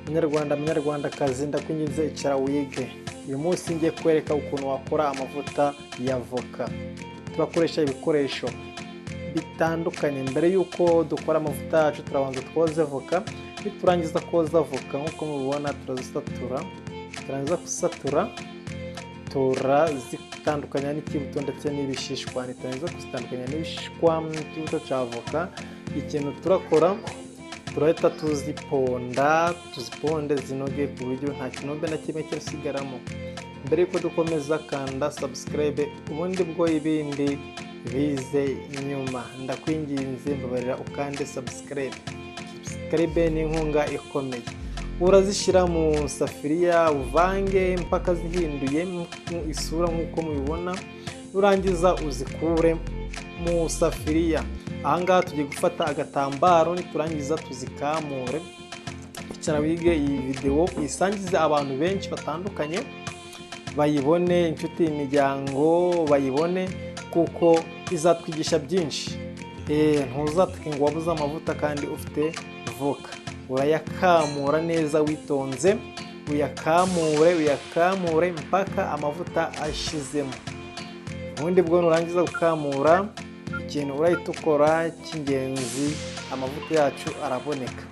Munyarwandakazi ndakwinginze icara wige. Uyu munsi ngiye kwereka ukuntu wakora amavuta y'avoka. Turakoresha ibikoresho bitandukanye. Mbere yuko dukora amavuta yacu turabanza twoza avoka. Niturangiza koza avoka nk'uko mubibona turazisatura. Turangiza gusatura turazitandukanya n'ikibuto ndetse n'ibishishwa. Niturangiza kuzitandukanya n'ibishishwa n'ikibuto cya avoka, ikintu turakora turahita tuziponde zinoge ku buryo nta kinombe na kimwe kirasigaramo. Mbere yuko dukomeza kanda subscribe ubundi bwo ibindi bize inyuma. Ndakwinginze mbabarira ukande subscribe. Subscribe ni inkunga ikomeye. Urazishyira mu safiriya uvange mpaka zihinduye isura nk'uko mubibona, urangiza uzikure mu safiriya. Ahangaha tugiye gufata agatambaro, niturangiza tuzikamure. Icara wige iyi video uyisangize abantu benshi batandukanye, bayibone, inshuti, imiryango bayibone, kuko izatwigisha byinshi. Ntuzatuke ngo wabuze amavuta kandi ufite voka. Urayakamura neza witonze, uyakamure mpaka amavuta ashizemo. Ubundi bwo nurangiza gukamura, ikintu urahita ukora cy'ingenzi, amavuta yacu araboneka.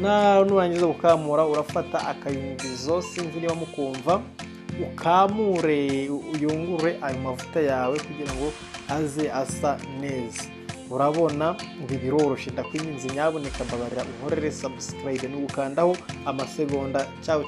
Nurangiza gukamura urafata akayunguruzo, sinzi niba mukumva, ukamure uyungure ayo mavuta yawe kugira ngo aze asa neza. Urabona ibi biroroshye. Ndakwinginze nyaboneka mbabarira unkorere subscribe no gukandaho amasegonda. Ciao.